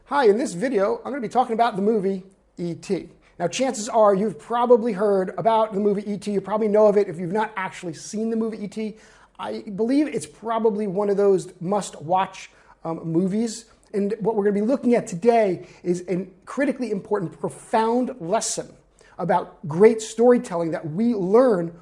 Hi, in this video, I'm going to be talking about the movie E.T. Now, chances are you've probably heard about the movie E.T. You probably know of it if you've not actually seen the movie E.T. I believe it's probably one of those must-watch movies. And what we're going to be looking at today is a critically important, profound lesson about great storytelling that we learn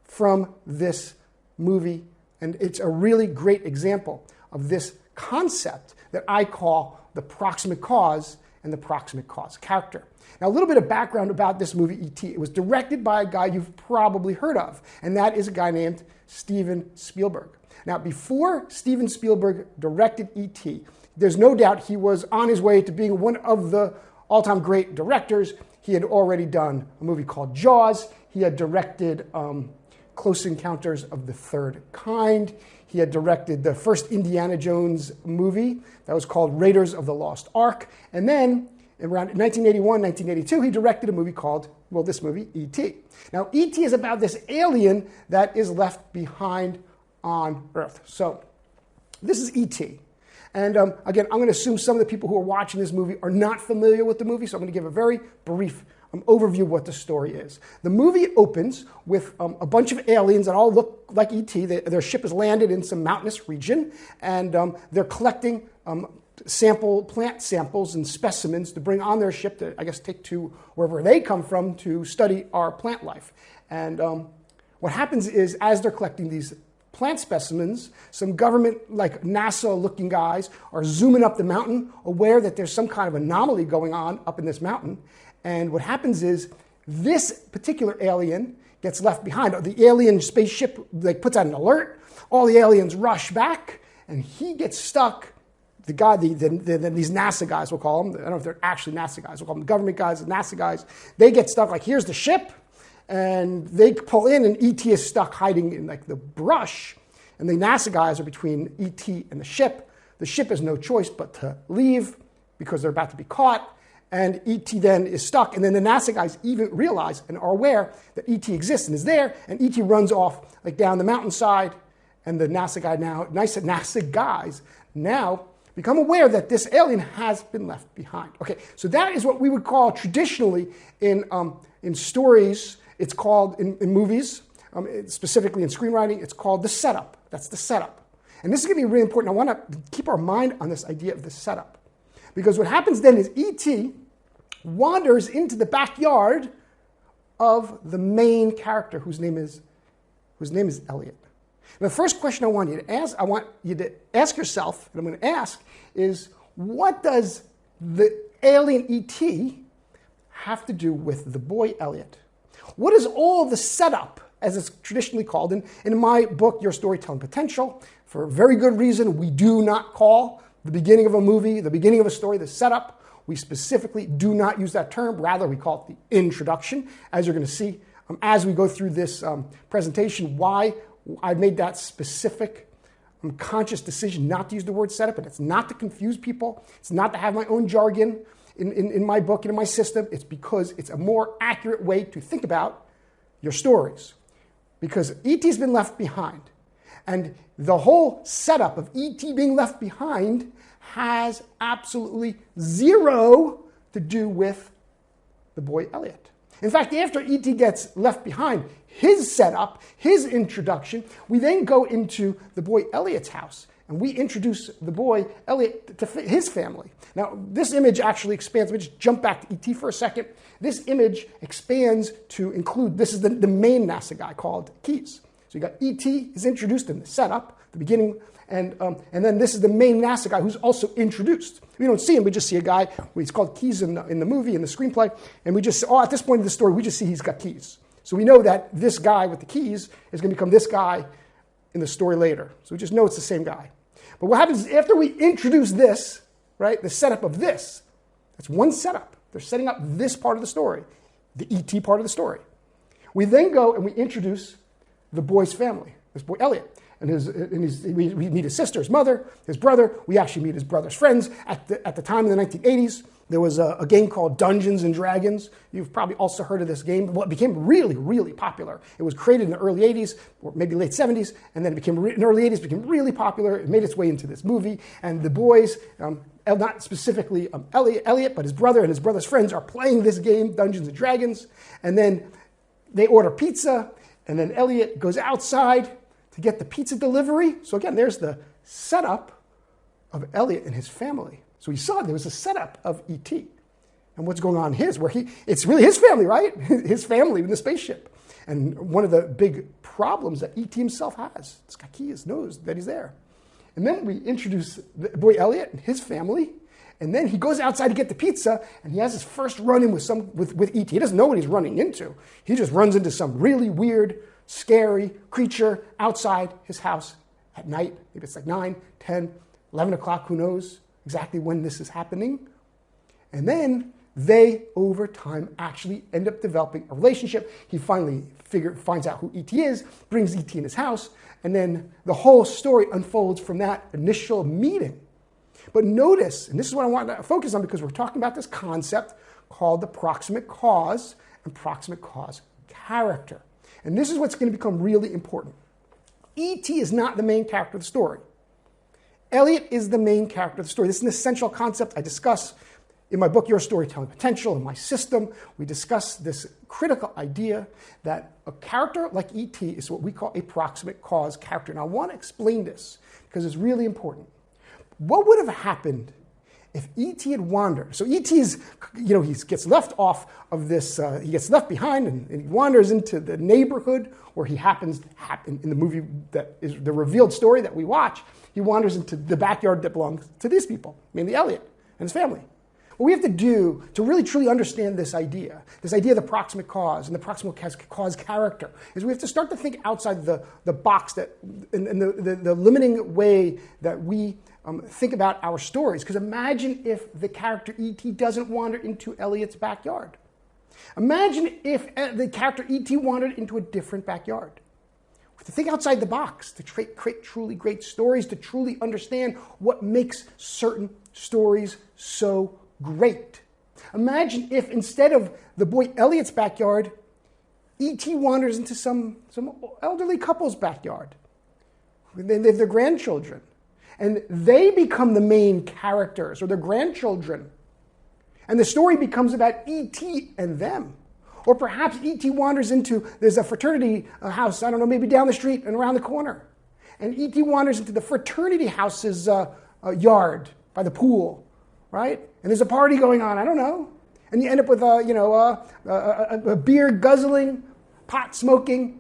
from this movie. And it's a really great example of this concept that I call the proximate cause and the proximate cause character. Now, a little bit of background about this movie, E.T. It was directed by a guy you've probably heard of, and that is a guy named Steven Spielberg. Now, before Steven Spielberg directed E.T., there's no doubt he was on his way to being one of the all-time great directors. He had already done a movie called Jaws. He had directed Close Encounters of the Third Kind. He had directed the first Indiana Jones movie that was called Raiders of the Lost Ark. And then around 1981, 1982, he directed a movie called, well, this movie, E.T. Now, E.T. is about this alien that is left behind on Earth. So this is E.T. And again, I'm going to assume some of the people who are watching this movie are not familiar with the movie, so I'm going to give a very brief overview of what the story is. The movie opens with a bunch of aliens that all look like E.T. Their ship has landed in some mountainous region, and they're collecting plant samples and specimens to bring on their ship to, I guess, take to wherever they come from to study our plant life. And what happens is, as they're collecting these plant specimens, some government, like NASA-looking guys, are zooming up the mountain, aware that there's some kind of anomaly going on up in this mountain. And what happens is this particular alien gets left behind. The alien spaceship puts out an alert. All the aliens rush back, and he gets stuck. The guy, these NASA guys, we'll call them. I don't know if they're actually NASA guys. We'll call them government guys, the NASA guys. They get stuck. Like, here's the ship, and they pull in, and ET is stuck hiding in like the brush. And the NASA guys are between ET and the ship. The ship has no choice but to leave because they're about to be caught. And ET then is stuck. And then the NASA guys even realize and are aware that ET exists and is there. And ET runs off like down the mountainside. And the NASA guys now become aware that this alien has been left behind. Okay, so that is what we would call traditionally in stories. It's called in movies, specifically in screenwriting, it's called the setup. That's the setup. And this is going to be really important. I want to keep our mind on this idea of the setup. Because what happens then is ET wanders into the backyard of the main character whose name is Elliot. And the first question I want you to ask yourself, and I'm going to ask, is what does the alien ET have to do with the boy Elliot? What is all the setup, as it's traditionally called? And in my book, Your Storytelling Potential, for a very good reason, we do not call the beginning of a movie, the beginning of a story, the setup. We specifically do not use that term. Rather, we call it the introduction. As you're going to see as we go through this presentation, why I made that specific conscious decision not to use the word setup. And it's not to confuse people. It's not to have my own jargon in my book and in my system. It's because it's a more accurate way to think about your stories. Because E.T.'s been left behind. And the whole setup of E.T. being left behind has absolutely zero to do with the boy Elliot. In fact, after E.T. gets left behind, his setup, his introduction, we then go into the boy Elliot's house, and we introduce the boy Elliot to his family. Now, this image actually expands. Let me just jump back to E.T. for a second. This image expands to include, this is the main NASA guy called Keys. So you got E.T. is introduced in the setup, the beginning, and then this is the main NASA guy who's also introduced. We don't see him, we just see a guy, he's called Keys in the movie, in the screenplay, and we just, at this point in the story, we just see he's got keys. So we know that this guy with the keys is going to become this guy in the story later. So we just know it's the same guy. But what happens is after we introduce this, right, the setup of this, that's one setup. They're setting up this part of the story, the E.T. part of the story. We then go and we introduce the boy's family, this boy Elliot. And we meet his sister, his mother, his brother. We actually meet his brother's friends. At the time in the 1980s, there was a game called Dungeons and Dragons. You've probably also heard of this game. Well, it became really, really popular. It was created in the early 80s, or maybe late 70s, and then it became in the early 80s, became really popular. It made its way into this movie. And the boys not specifically Elliot, but his brother and his brother's friends are playing this game, Dungeons and Dragons, and then they order pizza, and then Elliot goes outside to get the pizza delivery. So again, there's the setup of Elliot and his family. So you saw there was a setup of E.T. and what's going on it's really his family, right? His family in the spaceship. And one of the big problems that E.T. himself has, this guy knows that he's there. And then we introduce the boy Elliot and his family, and then he goes outside to get the pizza, and he has his first run-in with E.T. He doesn't know what he's running into. He just runs into some really weird, scary creature outside his house at night. Maybe it's like 9, 10, 11 o'clock, who knows exactly when this is happening. And then they, over time, actually end up developing a relationship. He finally finds out who E.T. is, brings E.T. in his house, and then the whole story unfolds from that initial meeting. But notice, and this is what I want to focus on because we're talking about this concept called the proximate cause and proximate cause character. And this is what's going to become really important. E.T. is not the main character of the story. Elliot is the main character of the story. This is an essential concept I discuss in my book, Your Storytelling Potential, in my system. We discuss this critical idea that a character like E.T. is what we call a proximate cause character. And I want to explain this because it's really important. What would have happened if E.T. had wandered? So E.T. is, he gets left off of this, he gets left behind and he wanders into the neighborhood where he happens to happen in the movie that is the revealed story that we watch. He wanders into the backyard that belongs to these people, mainly Elliot and his family. What we have to do to really truly understand this idea of the proximate cause and the proximate cause character, is we have to start to think outside the box that, in the limiting way that we think about our stories. Because imagine if the character E.T. doesn't wander into Elliot's backyard. Imagine if the character E.T. wandered into a different backyard. We have to think outside the box to create truly great stories, to truly understand what makes certain stories so great. Imagine if instead of the boy Elliot's backyard, E.T. wanders into some elderly couple's backyard. They have their grandchildren. And they become the main characters, or their grandchildren. And the story becomes about E.T. and them. Or perhaps E.T. wanders into, there's a fraternity house, I don't know, maybe down the street and around the corner. And E.T. wanders into the fraternity house's yard by the pool, right? And there's a party going on, I don't know. And you end up with a beer guzzling, pot smoking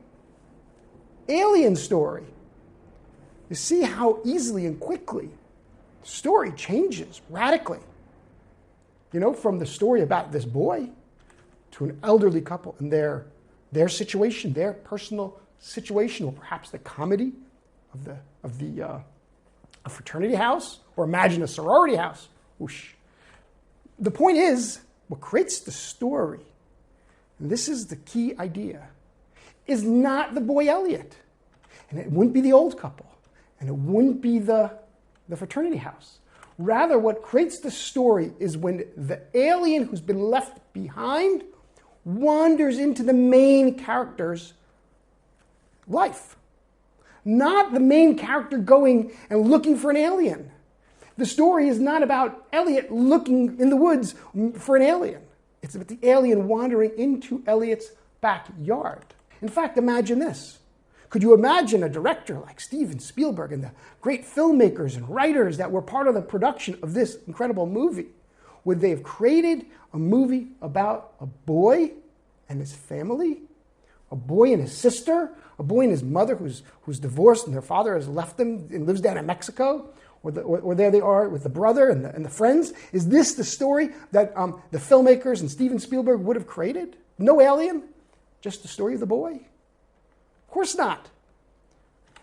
alien story. You see how easily and quickly the story changes radically. From the story about this boy to an elderly couple and their situation, their personal situation, or perhaps the comedy of a fraternity house, or imagine a sorority house. Whoosh. The point is, what creates the story, and this is the key idea, is not the boy Elliot, and it wouldn't be the old couple, and it wouldn't be the fraternity house. Rather, what creates the story is when the alien who's been left behind wanders into the main character's life. Not the main character going and looking for an alien. The story is not about Elliot looking in the woods for an alien. It's about the alien wandering into Elliot's backyard. In fact, imagine this. Could you imagine a director like Steven Spielberg and the great filmmakers and writers that were part of the production of this incredible movie? Would they have created a movie about a boy and his family? A boy and his sister? A boy and his mother who's divorced and their father has left them and lives down in Mexico? Or there they are with the brother and the friends? Is this the story that the filmmakers and Steven Spielberg would have created? No alien? Just the story of the boy? Of course not.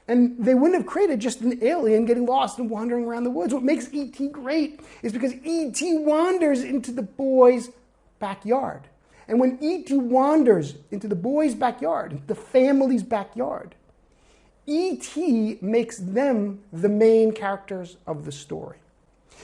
And they wouldn't have created just an alien getting lost and wandering around the woods. What makes E.T. great is because E.T. wanders into the boy's backyard. And when E.T. wanders into the boy's backyard, into the family's backyard, E.T. makes them the main characters of the story.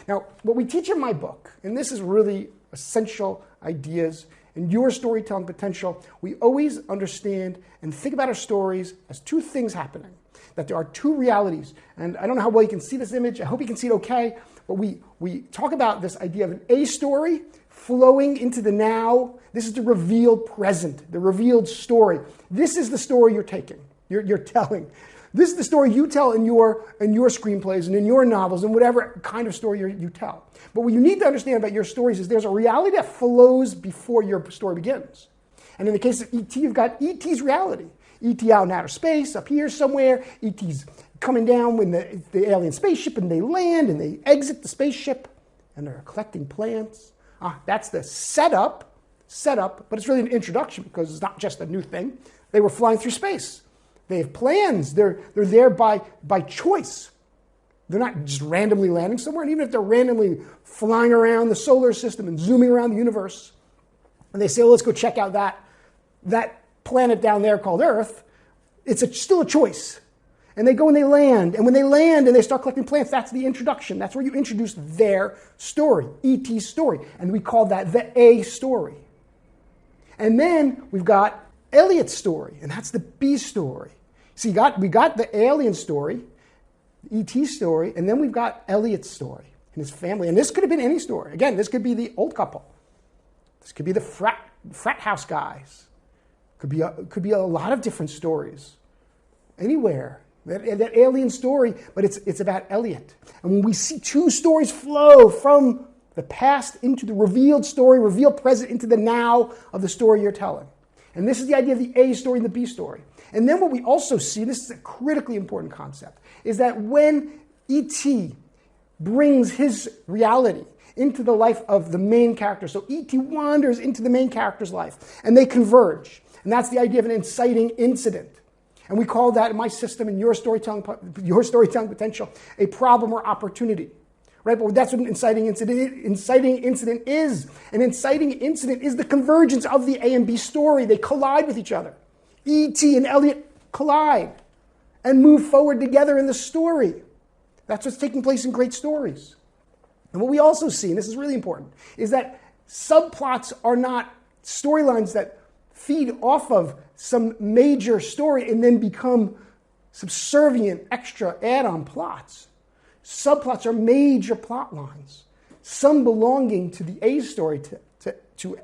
Now, what we teach in my book, and this is really essential ideas in Your Storytelling Potential, we always understand and think about our stories as two things happening. That there are two realities. And I don't know how well you can see this image. I hope you can see it okay. But we talk about this idea of an A story flowing into the now. This is the revealed present, the revealed story. This is the story you're taking, you're telling. This is the story you tell in your screenplays and in your novels and whatever kind of story you tell. But what you need to understand about your stories is there's a reality that flows before your story begins. And in the case of E.T., you've got E.T.'s reality. E.T. out in outer space, up here somewhere. E.T.'s coming down with the alien spaceship, and they land, and they exit the spaceship, and they're collecting plants. That's the setup, but it's really an introduction because it's not just a new thing. They were flying through space. They have plans. They're there by choice. They're not just randomly landing somewhere. And even if they're randomly flying around the solar system and zooming around the universe, and they say, well, let's go check out that planet down there called Earth, it's still a choice. And they go and they land. And when they land and they start collecting plants, that's the introduction. That's where you introduce their story, E.T.'s story. And we call that the A story. And then we've got Elliot's story, and that's the B story. See, we got the alien story, E.T. story, and then we've got Elliot's story and his family. And this could have been any story. Again, this could be the old couple. This could be the frat house guys. Could be a lot of different stories. Anywhere. That alien story, but it's about Elliot. And when we see two stories flow from the past into the revealed story, revealed present into the now of the story you're telling. And this is the idea of the A story and the B story. And then what we also see, and this is a critically important concept, is that when E.T. brings his reality into the life of the main character, so E.T. wanders into the main character's life, and they converge. And that's the idea of an inciting incident. And we call that in my system, in your storytelling potential, a problem or opportunity. Right? But that's what an inciting incident is. An inciting incident is the convergence of the A and B story. They collide with each other. E.T. and Elliot collide and move forward together in the story. That's what's taking place in great stories. And what we also see, and this is really important, is that subplots are not storylines that feed off of some major story and then become subservient extra add-on plots. Subplots are major plot lines, some belonging to the A story, to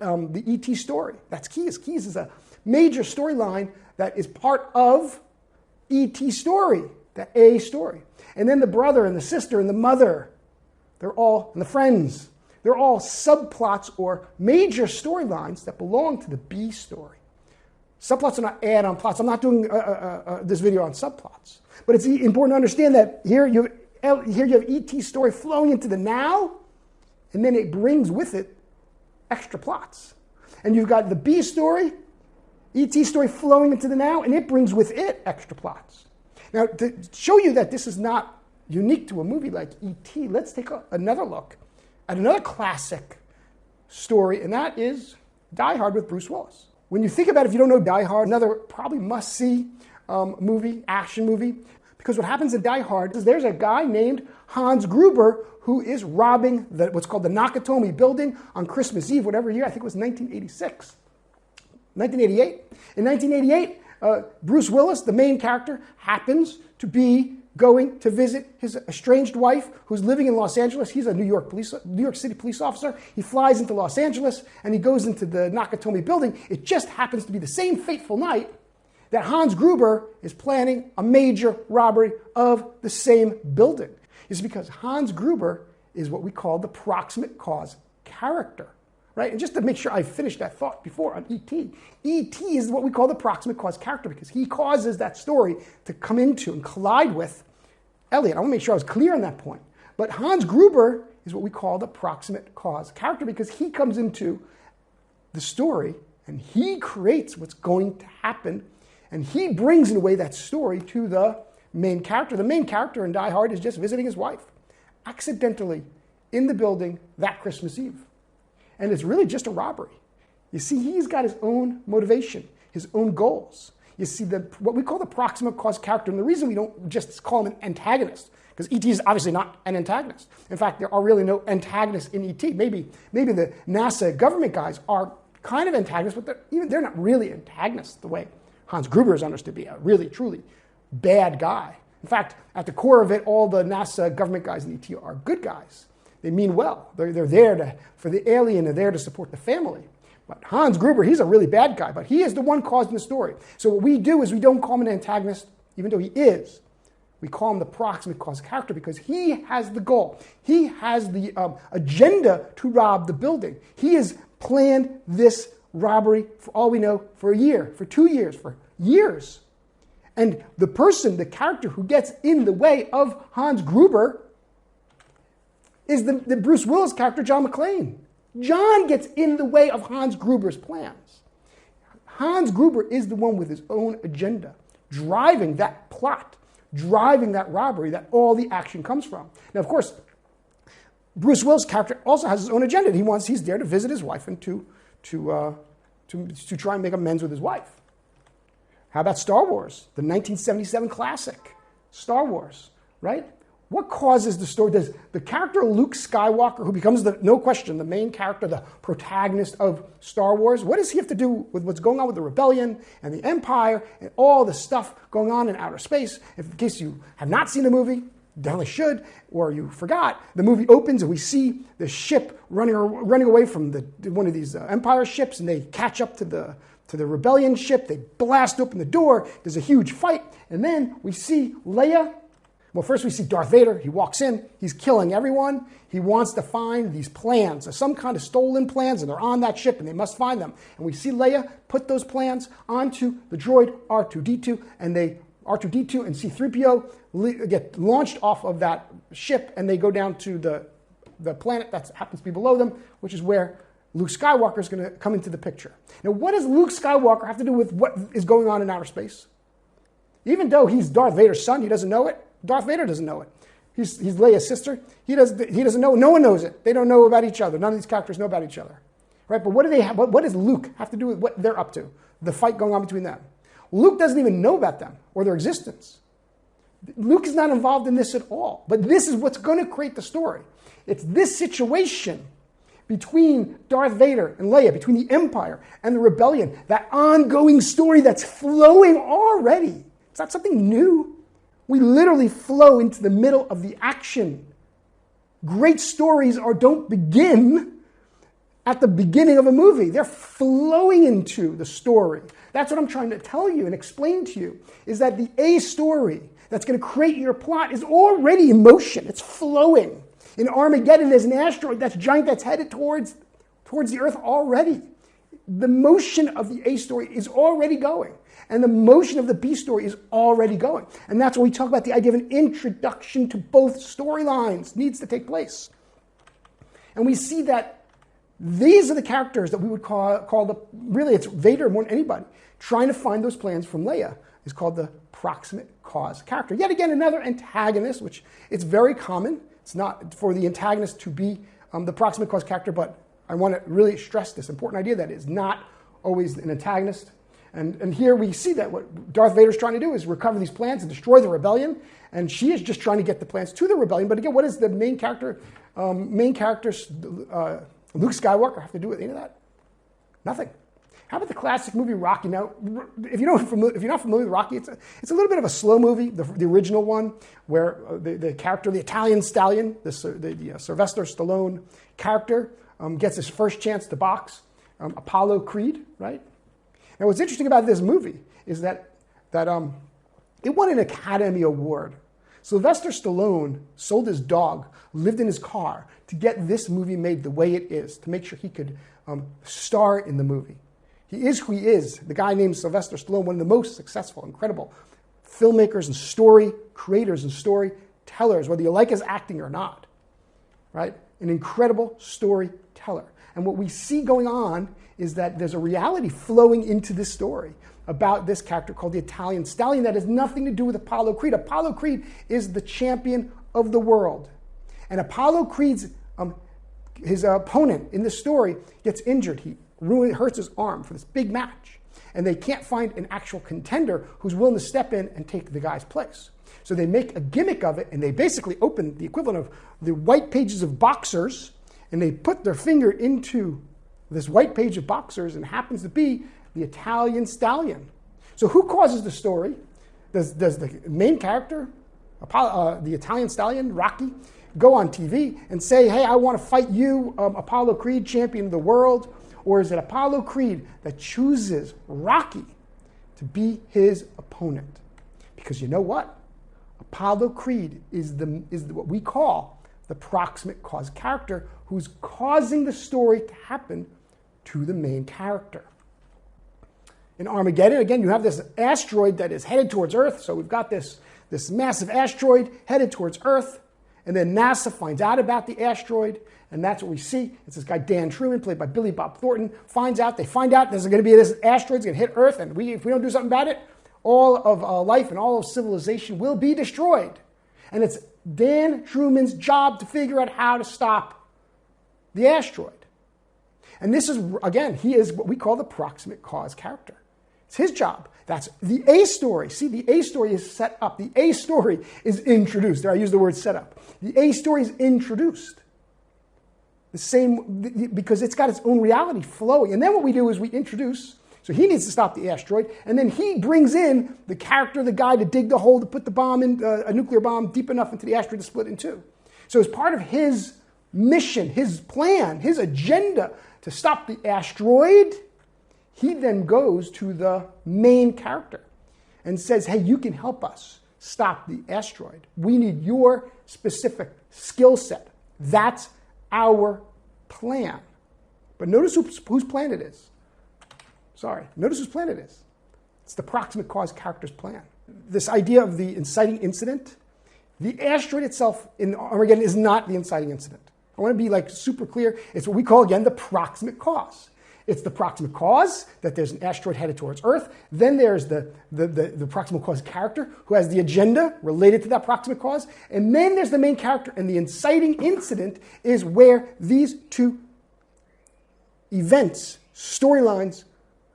the E.T. story. That's Keys. Keys is a major storyline that is part of E.T. story, the A story. And then the brother and the sister and the mother, and the friends, they're all subplots or major storylines that belong to the B story. Subplots are not add-on plots. I'm not doing this video on subplots. But it's important to understand that here you have E.T.'s story flowing into the now, and then it brings with it extra plots. And you've got the B story, E.T. story flowing into the now, and it brings with it extra plots. Now, to show you that this is not unique to a movie like E.T., let's take another look at another classic story, and that is Die Hard with Bruce Willis. When you think about it, if you don't know Die Hard, another probably must-see action movie, because what happens in Die Hard is there's a guy named Hans Gruber who is robbing what's called the Nakatomi building on Christmas Eve, whatever year, I think it was 1986. 1988. In 1988, Bruce Willis, the main character, happens to be going to visit his estranged wife who's living in Los Angeles. He's a New York City police officer. He flies into Los Angeles and he goes into the Nakatomi building. It just happens to be the same fateful night that Hans Gruber is planning a major robbery of the same building. It's because Hans Gruber is what we call the proximate cause character. Right? And just to make sure I finished that thought before on E.T. E.T. is what we call the proximate cause character because he causes that story to come into and collide with Elliot. I want to make sure I was clear on that point. But Hans Gruber is what we call the proximate cause character because he comes into the story and he creates what's going to happen and he brings in a way that story to the main character. The main character in Die Hard is just visiting his wife accidentally in the building that Christmas Eve. And it's really just a robbery. You see, he's got his own motivation, his own goals. You see, what we call the proximate cause character, and the reason we don't just call him an antagonist, because E.T. is obviously not an antagonist. In fact, there are really no antagonists in E.T. Maybe the NASA government guys are kind of antagonists, but they're not really antagonists the way Hans Gruber is understood to be a really, truly bad guy. In fact, at the core of it, all the NASA government guys in E.T. are good guys. They mean well. They're there for the alien. They're there to support the family. But Hans Gruber, he's a really bad guy, but he is the one causing the story. So what we do is we don't call him an antagonist, even though he is. We call him the proximate cause character because he has the goal. He has the agenda to rob the building. He has planned this robbery, for all we know, for a year, for 2 years, for years. And the person, the character who gets in the way of Hans Gruber is the Bruce Willis character, John McClane. John gets in the way of Hans Gruber's plans. Hans Gruber is the one with his own agenda, driving that plot, driving that robbery that all the action comes from. Now, of course, Bruce Willis' character also has his own agenda. He's there to visit his wife and to try and make amends with his wife. How about Star Wars, the 1977 classic, Star Wars, right? What causes the story? Does the character Luke Skywalker, who becomes, no question, the main character, the protagonist of Star Wars, what does he have to do with what's going on with the rebellion and the Empire and all the stuff going on in outer space? If, in case you have not seen the movie, definitely should, or you forgot, the movie opens and we see the ship running away from one of these Empire ships, and they catch up to the rebellion ship. They blast open the door. There's a huge fight, and then we see Leia. Well, first we see Darth Vader. He walks in. He's killing everyone. He wants to find these plans, some kind of stolen plans, and they're on that ship, and they must find them. And we see Leia put those plans onto the droid R2-D2, and R2-D2 and C-3PO get launched off of that ship, and they go down to the planet that happens to be below them, which is where Luke Skywalker is going to come into the picture. Now, what does Luke Skywalker have to do with what is going on in outer space? Even though he's Darth Vader's son, he doesn't know it. Darth Vader doesn't know it. He's Leia's sister. He doesn't know. No one knows it. They don't know about each other. None of these characters know about each other, right? But what do they have? What does Luke have to do with what they're up to? The fight going on between them. Luke doesn't even know about them or their existence. Luke is not involved in this at all. But this is what's going to create the story. It's this situation between Darth Vader and Leia, between the Empire and the Rebellion, that ongoing story that's flowing already. It's not something new. We literally flow into the middle of the action. Great stories don't begin at the beginning of a movie. They're flowing into the story. That's what I'm trying to tell you and explain to you, is that the A story that's going to create your plot is already in motion. It's flowing. In Armageddon, there's an asteroid that's giant that's headed towards the Earth already. The motion of the A story is already going. And the motion of the B story is already going. And that's when we talk about the idea of an introduction to both storylines needs to take place. And we see that these are the characters that we would call really it's Vader more than anybody, trying to find those plans from Leia, is called the proximate cause character. Yet again, another antagonist, which it's very common. It's not for the antagonist to be the proximate cause character, but I want to really stress this important idea that it's not always an antagonist. And here we see that what Darth Vader's trying to do is recover these plans and destroy the rebellion, and she is just trying to get the plans to the rebellion. But again, what does the main character, Luke Skywalker, have to do with any of that? Nothing. How about the classic movie Rocky? Now, if you're not familiar with Rocky, it's a little bit of a slow movie, the original one, where the character, the Italian stallion, the Sylvester Stallone character, gets his first chance to box, Apollo Creed, right? Now, what's interesting about this movie is that it won an Academy Award. Sylvester Stallone sold his dog, lived in his car to get this movie made the way it is, to make sure he could star in the movie. He is who he is. The guy named Sylvester Stallone, one of the most successful, incredible filmmakers and story creators and storytellers, whether you like his acting or not, right? An incredible storyteller. And what we see going on is that there's a reality flowing into this story about this character called the Italian Stallion that has nothing to do with Apollo Creed. Apollo Creed is the champion of the world. And Apollo Creed's his opponent in this story gets injured. He hurts his arm for this big match. And they can't find an actual contender who's willing to step in and take the guy's place. So they make a gimmick of it, and they basically open the equivalent of the white pages of Boxers, and they put their finger into this white page of Boxers, and it happens to be the Italian Stallion. So who causes the story? Does the main character, the Italian Stallion, Rocky, go on TV and say, hey, I want to fight you, Apollo Creed, champion of the world? Or is it Apollo Creed that chooses Rocky to be his opponent? Because you know what? Apollo Creed is what we call the proximate cause character who's causing the story to happen to the main character. In Armageddon, again, you have this asteroid that is headed towards Earth. So we've got this massive asteroid headed towards Earth. And then NASA finds out about the asteroid. And that's what we see. It's this guy, Dan Truman, played by Billy Bob Thornton, they find out there's going to be this asteroid's going to hit Earth. And if we don't do something about it, all of life and all of civilization will be destroyed. And it's Dan Truman's job to figure out how to stop the asteroid. And this is, again, he is what we call the proximate cause character. It's his job. That's the A story. See, the A story is set up. The A story is introduced. There, I use the word set up. The A story is introduced. The same, because it's got its own reality flowing. And then what we do is we introduce, so he needs to stop the asteroid, and then he brings in the character, the guy to dig the hole, to put the bomb in, a nuclear bomb deep enough into the asteroid to split it in two. So as part of his mission, his plan, his agenda to stop the asteroid, he then goes to the main character and says, hey, you can help us stop the asteroid. We need your specific skill set. That's our plan. But notice whose plan it is. Notice whose plan it is. It's the proximate cause character's plan. This idea of the inciting incident, the asteroid itself in Armageddon is not the inciting incident. I want to be super clear. It's what we call, again, the proximate cause. It's the proximate cause that there's an asteroid headed towards Earth. Then there's the proximate cause character who has the agenda related to that proximate cause. And then there's the main character. And the inciting incident is where these two events, storylines,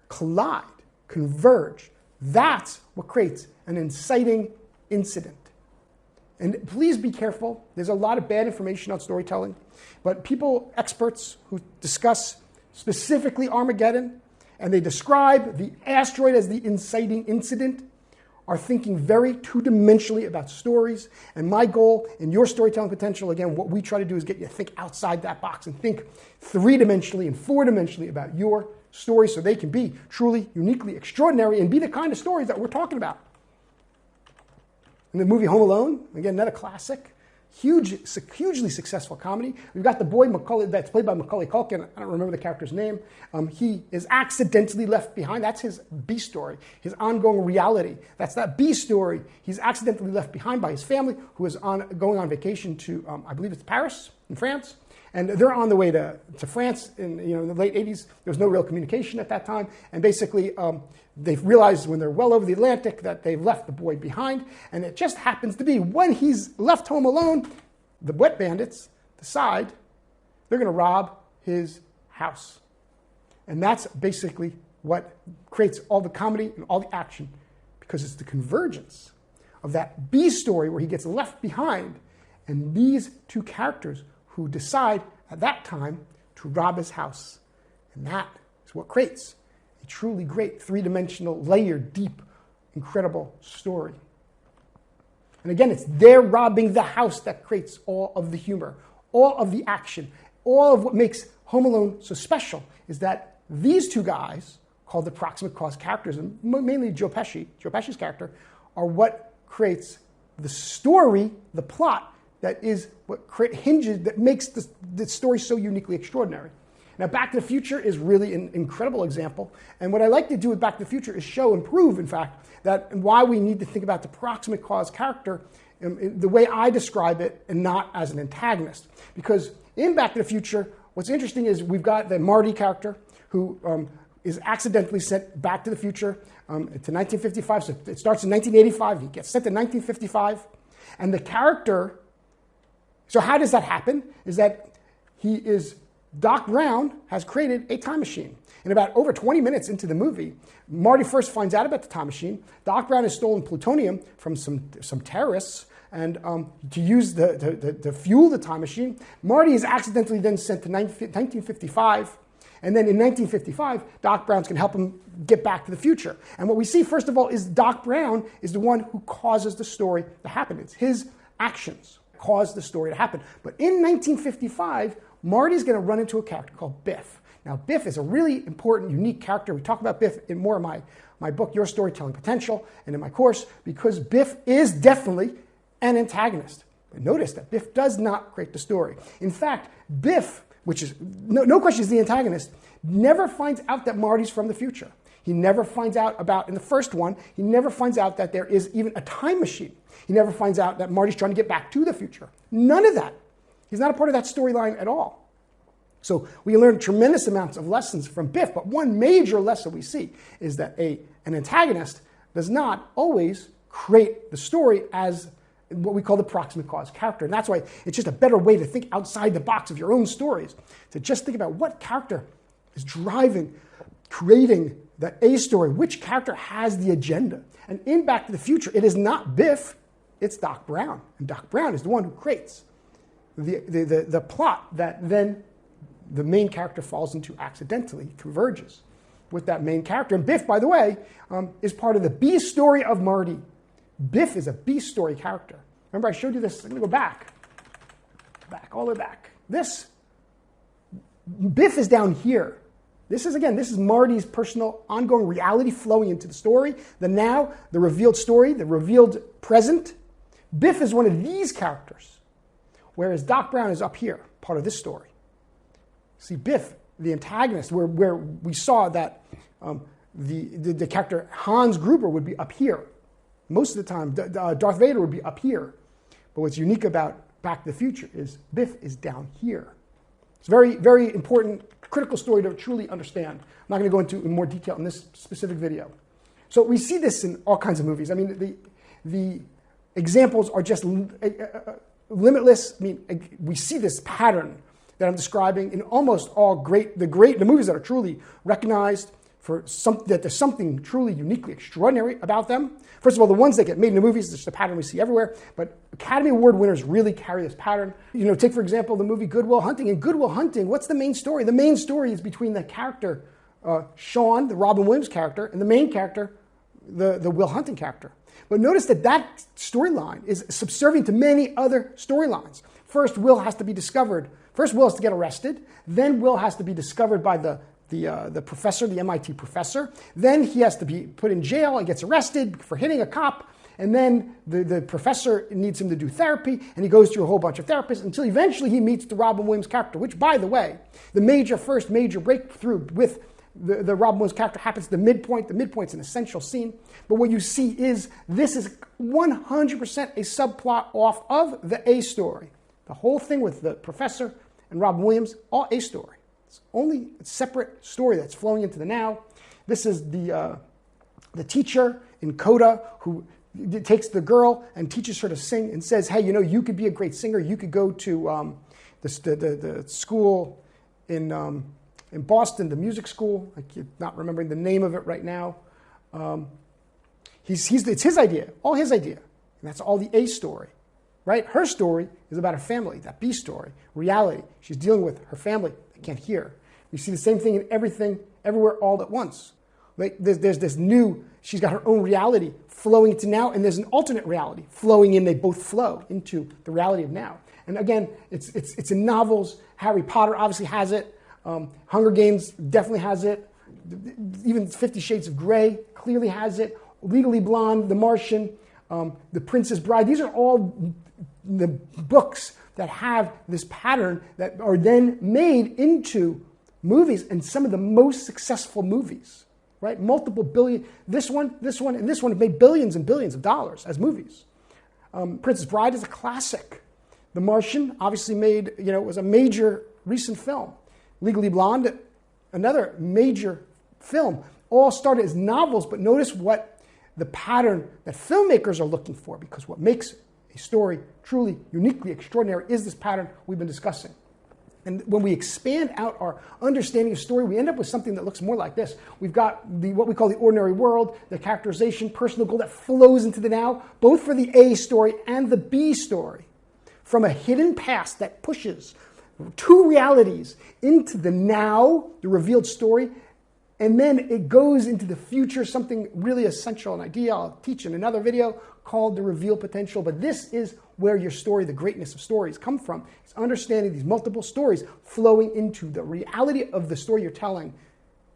collide, converge. That's what creates an inciting incident. And please be careful. There's a lot of bad information on storytelling. But experts who discuss specifically Armageddon, and they describe the asteroid as the inciting incident, are thinking very two-dimensionally about stories. And my goal in your storytelling potential, again, what we try to do is get you to think outside that box and think three-dimensionally and four-dimensionally about your stories so they can be truly, uniquely extraordinary and be the kind of stories that we're talking about. In the movie Home Alone, again, another classic, hugely successful comedy. We've got the boy Macaulay, that's played by Macaulay Culkin. I don't remember the character's name. He is accidentally left behind. That's his B story, his ongoing reality. That's that B story. He's accidentally left behind by his family, who is going on vacation to, I believe it's Paris in France. And they're on the way to France in the late 80s. There was no real communication at that time. And basically, they've realized when they're well over the Atlantic that they've left the boy behind. And it just happens to be when he's left home alone, the wet bandits decide they're going to rob his house. And that's basically what creates all the comedy and all the action, because it's the convergence of that B story where he gets left behind and these two characters who decide at that time to rob his house. And that is what creates a truly great three-dimensional, layered, deep, incredible story. And again, it's their robbing the house that creates all of the humor, all of the action, all of what makes Home Alone so special is that these two guys, called the proximate cause characters, and mainly Joe Pesci's character, are what creates the story, the plot, that is what hinges, that makes the story so uniquely extraordinary. Now, Back to the Future is really an incredible example. And what I like to do with Back to the Future is show and prove, in fact, that why we need to think about the proximate cause character the way I describe it and not as an antagonist. Because in Back to the Future, what's interesting is we've got the Marty character who is accidentally sent back to the future to 1955. So it starts in 1985. He gets sent to 1955. And the character... So how does that happen? Is that Doc Brown has created a time machine. And about over 20 minutes into the movie, Marty first finds out about the time machine. Doc Brown has stolen plutonium from some terrorists and to use to fuel the time machine. Marty is accidentally then sent to 1955. And then in 1955, Doc Brown's going to help him get back to the future. And what we see, first of all, is Doc Brown is the one who causes the story to happen. It's his actions. caused the story to happen. But in 1955, Marty's going to run into a character called Biff. Now, Biff is a really important, unique character. We talk about Biff in more of my book, Your Storytelling Potential, and in my course, because Biff is definitely an antagonist. But notice that Biff does not create the story. In fact, Biff, which is no question is the antagonist, never finds out that Marty's from the future. He never finds out about, in the first one, he never finds out that there is even a time machine. He never finds out that Marty's trying to get back to the future. None of that. He's not a part of that storyline at all. So we learn tremendous amounts of lessons from Biff, but one major lesson we see is that an antagonist does not always create the story as what we call the proximate cause character. And that's why it's just a better way to think outside the box of your own stories, to just think about what character is driving, creating the A story, which character has the agenda. And in Back to the Future, it is not Biff, it's Doc Brown. And Doc Brown is the one who creates the plot that then the main character falls into accidentally, converges with that main character. And Biff, by the way, is part of the B story of Marty. Biff is a B story character. Remember I showed you this? I'm going to go back, all the way back. Biff is down here. This is Marty's personal ongoing reality flowing into the story, the now, the revealed story, the revealed present. Biff is one of these characters, whereas Doc Brown is up here, part of this story. See, Biff, the antagonist, where we saw that the character Hans Gruber would be up here. Most of the time, Darth Vader would be up here. But what's unique about Back to the Future is Biff is down here. It's a very, very important, critical story to truly understand. I'm not going to go into in more detail in this specific video. So we see this in all kinds of movies. I mean, the examples are just limitless. I mean, we see this pattern that I'm describing in almost all the movies that are truly recognized for that there's something truly uniquely extraordinary about them. First of all, the ones that get made into movies, it's just a pattern we see everywhere, but Academy Award winners really carry this pattern. Take, for example, the movie Good Will Hunting. In Good Will Hunting, what's the main story? The main story is between the character, Sean, the Robin Williams character, and the main character, the Will Hunting character. But notice that storyline is subservient to many other storylines. First, Will has to be discovered. First, Will has to get arrested. Then Will has to be discovered by the professor, the MIT professor. Then he has to be put in jail and gets arrested for hitting a cop. And then the professor needs him to do therapy, and he goes through a whole bunch of therapists until eventually he meets the Robin Williams character, which, by the way, the first major breakthrough with the Robin Williams character happens at the midpoint. The midpoint's an essential scene. But what you see is this is 100% a subplot off of the A story. The whole thing with the professor and Robin Williams, all A story. It's only a separate story that's flowing into the now. This is the teacher in Coda who takes the girl and teaches her to sing and says, hey, you could be a great singer. You could go to the school in Boston, the music school. I'm not remembering the name of it right now. It's his idea, all his idea. And that's all the A story, right? Her story is about her family, that B story, reality. She's dealing with her family. They can't hear. We see the same thing in everything, everywhere, all at once. Right? There's this new, she's got her own reality flowing into now, and there's an alternate reality flowing in. They both flow into the reality of now. And again, it's in novels. Harry Potter obviously has it. Hunger Games definitely has it. Even 50 Shades of Grey clearly has it. Legally Blonde, The Martian, The Princess Bride. These are all the books that have this pattern that are then made into movies, and some of the most successful movies, right? Multiple billion, this one, and this one have made billions and billions of dollars as movies. Princess Bride is a classic. The Martian obviously made, was a major recent film. Legally Blonde, another major film. All started as novels, but notice what the pattern that filmmakers are looking for, because what makes a story truly uniquely extraordinary is this pattern we've been discussing. And when we expand out our understanding of story, we end up with something that looks more like this. We've got what we call the ordinary world, the characterization, personal goal that flows into the now, both for the A story and the B story, from a hidden past that pushes two realities into the now, the revealed story, and then it goes into the future, something really essential, an idea I'll teach in another video called the reveal potential, but this is where your story, the greatness of stories, come from. It's understanding these multiple stories flowing into the reality of the story you're telling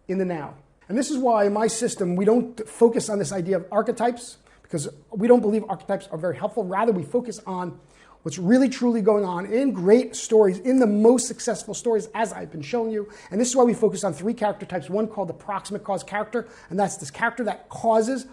in the now. And this is why in my system, we don't focus on this idea of archetypes, because we don't believe archetypes are very helpful. Rather, we focus on what's really truly going on in great stories, in the most successful stories, as I've been showing you. And this is why we focus on 3 character types, one called the proximate cause character, and that's this character that causes,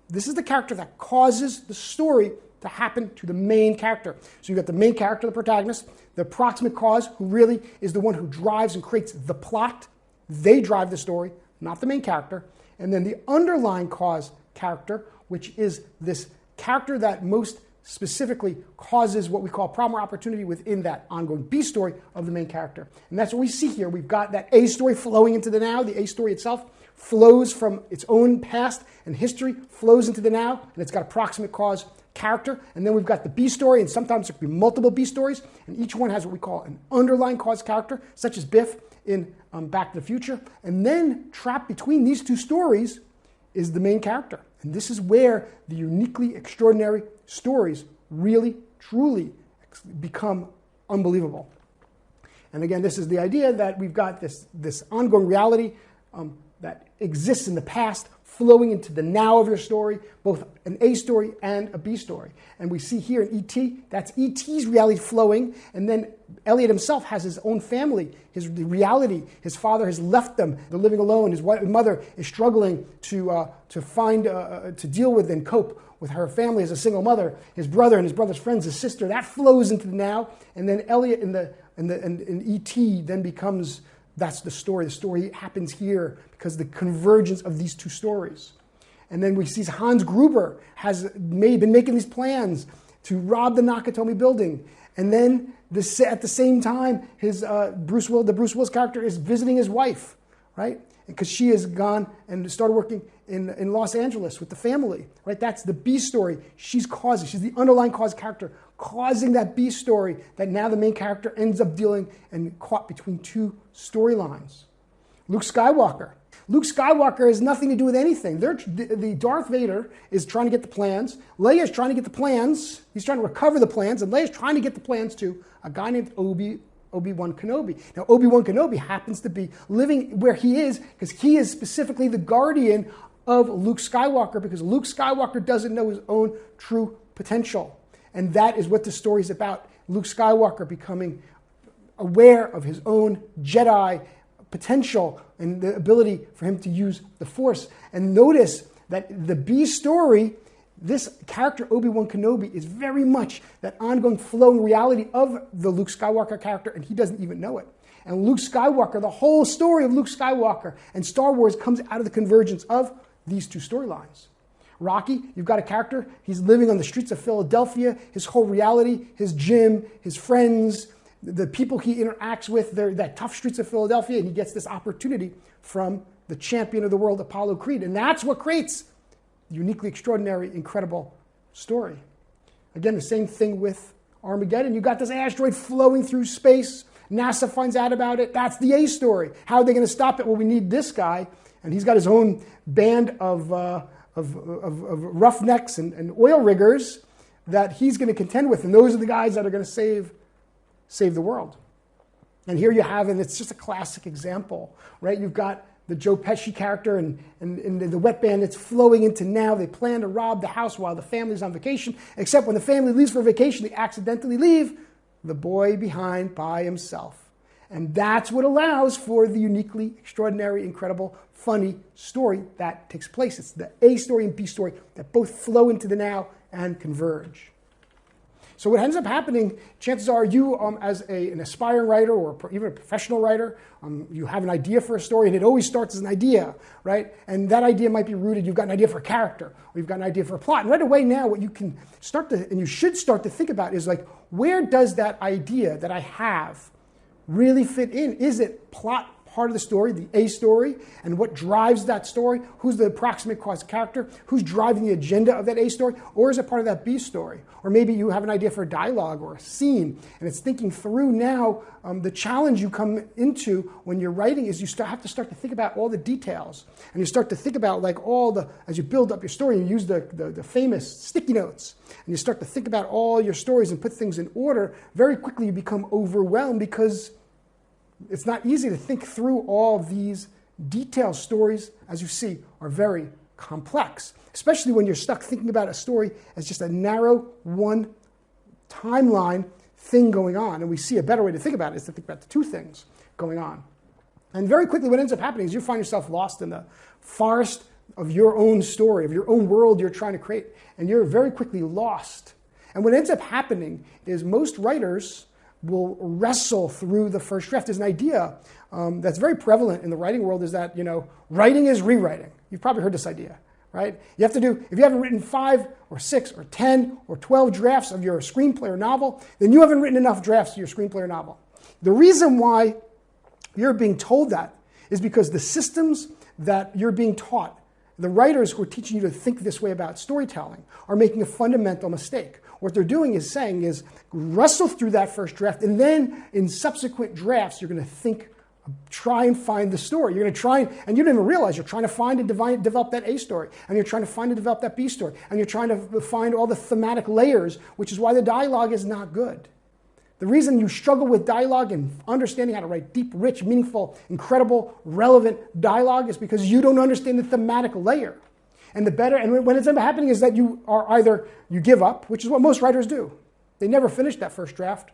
this is the character that causes the story to happen to the main character. So you've got the main character, the protagonist, the proximate cause, who really is the one who drives and creates the plot. They drive the story, not the main character. And then the underlying cause character, which is this character that most specifically causes what we call problem or opportunity within that ongoing B story of the main character. And that's what we see here. We've got that A story flowing into the now. The A story itself flows from its own past and history, flows into the now, and it's got a proximate cause character. And then we've got the B story, and sometimes there could be multiple B stories, and each one has what we call an underlying cause character, such as Biff in Back to the Future. And then trapped between these 2 stories is the main character. And this is where the uniquely extraordinary stories really, truly become unbelievable. And again, this is the idea that we've got this ongoing reality that exists in the past, flowing into the now of your story, both an A story and a B story. And we see here in E.T., that's E.T.'s reality flowing, and then Elliot himself has his own family, his reality. His father has left them, they're living alone. His mother is struggling to deal with and cope with her family as a single mother. His brother and his brother's friends, his sister, that flows into the now. And then Elliot in E.T. then becomes, that's the story. The story happens here because the convergence of these 2 stories. And then we see Hans Gruber has been making these plans to rob the Nakatomi building. And then at the same time, the Bruce Willis character is visiting his wife, right? Because she has gone and started working in Los Angeles with the family, right? That's the B story. She's the underlying cause character, causing that B story that now the main character ends up dealing and caught between 2 storylines. Luke Skywalker. Luke Skywalker has nothing to do with anything. The Darth Vader is trying to get the plans. Leia is trying to get the plans. He's trying to recover the plans, and Leia is trying to get the plans to a guy named Obi-Wan Kenobi. Now, Obi-Wan Kenobi happens to be living where he is because he is specifically the guardian of Luke Skywalker, because Luke Skywalker doesn't know his own true potential. And that is what the story is about. Luke Skywalker becoming aware of his own Jedi potential and the ability for him to use the Force. And notice that the B story, this character Obi-Wan Kenobi, is very much that ongoing flowing reality of the Luke Skywalker character, and he doesn't even know it. And Luke Skywalker, the whole story of Luke Skywalker and Star Wars comes out of the convergence of these 2 storylines. Rocky, you've got a character, he's living on the streets of Philadelphia, his whole reality, his gym, his friends, the people he interacts with, they're that tough streets of Philadelphia, and he gets this opportunity from the champion of the world, Apollo Creed. And that's what creates the uniquely extraordinary, incredible story. Again, the same thing with Armageddon. You got this asteroid flowing through space. NASA finds out about it. That's the A story. How are they going to stop it? Well, we need this guy, and he's got his own band of roughnecks and oil riggers that he's going to contend with, and those are the guys that are going to save the world. And here you have, and it's just a classic example, right? You've got the Joe Pesci character and the wet bandits flowing into now. They plan to rob the house while the family's on vacation, except when the family leaves for vacation, they accidentally leave the boy behind by himself. And that's what allows for the uniquely extraordinary, incredible, funny story that takes place. It's the A story and B story that both flow into the now and converge. So what ends up happening, chances are you, as an aspiring writer or even a professional writer, you have an idea for a story, and it always starts as an idea, right? And that idea might be rooted, you've got an idea for a character, or you've got an idea for a plot. And right away now, what you can start to, and you should start to think about is like, where does that idea that I have really fit in? Is it plot part of the story, the A story, and what drives that story? Who's the proximate cause character? Who's driving the agenda of that A story? Or is it part of that B story? Or maybe you have an idea for a dialogue or a scene, and it's thinking through now. The challenge you come into when you're writing is you have to start to think about all the details, and you start to think about like as you build up your story, you use the famous sticky notes, and you start to think about all your stories and put things in order. Very quickly you become overwhelmed because it's not easy to think through all these detailed. Stories, as you see, are very complex, especially when you're stuck thinking about a story as just a narrow one timeline thing going on. And we see a better way to think about it is to think about the two things going on. And very quickly what ends up happening is you find yourself lost in the forest of your own story, of your own world you're trying to create, and you're very quickly lost. And what ends up happening is most writers will wrestle through the first draft. There's an idea that's very prevalent in the writing world, is that, writing is rewriting. You've probably heard this idea, right? You have to do, if you haven't written 5 or 6 or 10 or 12 drafts of your screenplay or novel, then you haven't written enough drafts to your screenplay or novel. The reason why you're being told that is because the systems that you're being taught, the writers who are teaching you to think this way about storytelling, are making a fundamental mistake. What they're doing is saying is wrestle through that first draft, and then in subsequent drafts, you're going to try and find the story. You're going to try, and you don't even realize you're trying to find and develop that A story, and you're trying to find and develop that B story, and you're trying to find all the thematic layers, which is why the dialogue is not good. The reason you struggle with dialogue and understanding how to write deep, rich, meaningful, incredible, relevant dialogue is because you don't understand the thematic layer. And what ends up happening is that you give up, which is what most writers do. They never finish that first draft.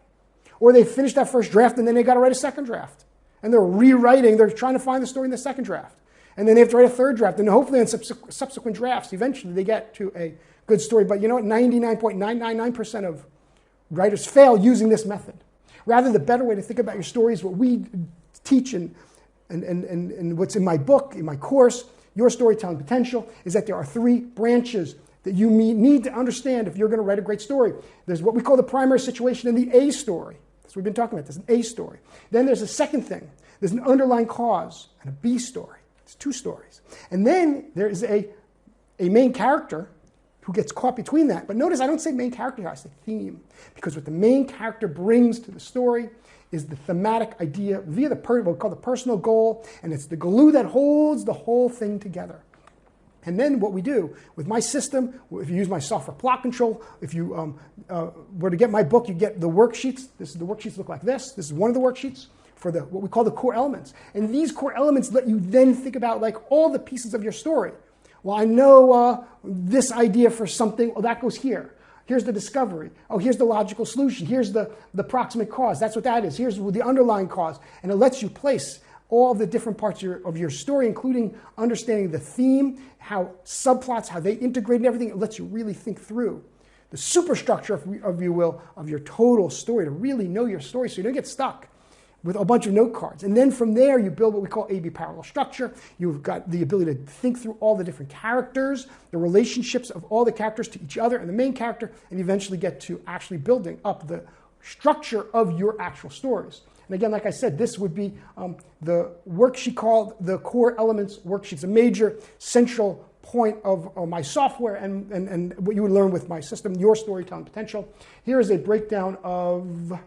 Or they finish that first draft and then they got to write a second draft. And they're rewriting, they're trying to find the story in the second draft. And then they have to write a third draft. And hopefully in subsequent drafts, eventually they get to a good story. But you know what? 99.999% of writers fail using this method. Rather, the better way to think about your story is what we teach and what's in my book, in my course, Your Storytelling Potential, is that there are 3 branches that you need to understand if you're going to write a great story. There's what we call the primary situation and the A story. That's what we've been talking about. There's an A story. Then there's a second thing. There's an underlying cause and a B story. It's 2 stories. And then there is a main character who gets caught between that. But notice I don't say main character here, I say theme. Because what the main character brings to the story is the thematic idea via what we call the personal goal, and it's the glue that holds the whole thing together. And then what we do with my system, if you use my software plot control, if you were to get my book, you get the worksheets. The worksheets look like this. This is one of the worksheets for what we call the core elements. And these core elements let you then think about like all the pieces of your story. Well, I know this idea for something, that goes here. Here's the discovery. Here's the logical solution. Here's the proximate cause. That's what that is. Here's the underlying cause. And it lets you place all the different parts of your story, including understanding the theme, how subplots, how they integrate and everything. It lets you really think through the superstructure, if you will, of your total story, to really know your story so you don't get stuck with a bunch of note cards. And then from there, you build what we call A-B parallel structure. You've got the ability to think through all the different characters, the relationships of all the characters to each other and the main character, and eventually get to actually building up the structure of your actual stories. And again, like I said, this would be the worksheet called the Core Elements Worksheet. It's a major central point of my software and what you would learn with my system, Your Storytelling Potential. Here is a breakdown of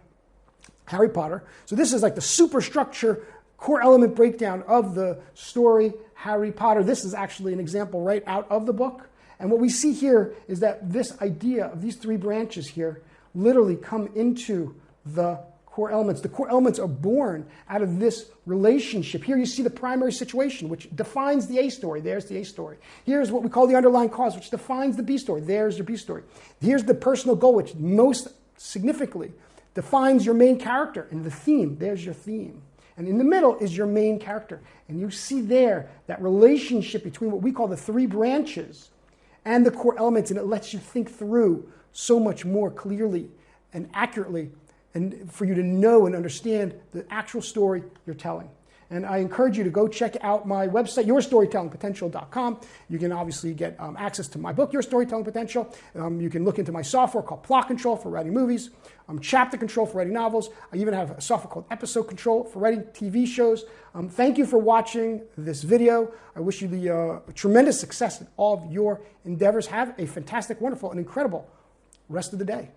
Harry Potter. So this is like the superstructure, core element breakdown of the story Harry Potter. This is actually an example right out of the book. And what we see here is that this idea of these 3 branches here literally come into the core elements. The core elements are born out of this relationship. Here you see the primary situation, which defines the A story. There's the A story. Here's what we call the underlying cause, which defines the B story. There's your B story. Here's the personal goal, which most significantly defines your main character and the theme. There's your theme. And in the middle is your main character. And you see there that relationship between what we call the 3 branches and the core elements, and it lets you think through so much more clearly and accurately, and for you to know and understand the actual story you're telling. And I encourage you to go check out my website, yourstorytellingpotential.com. You can obviously get access to my book, Your Storytelling Potential. You can look into my software called Plot Control for writing movies, Chapter Control for writing novels. I even have a software called Episode Control for writing TV shows. Thank you for watching this video. I wish you the tremendous success in all of your endeavors. Have a fantastic, wonderful, and incredible rest of the day.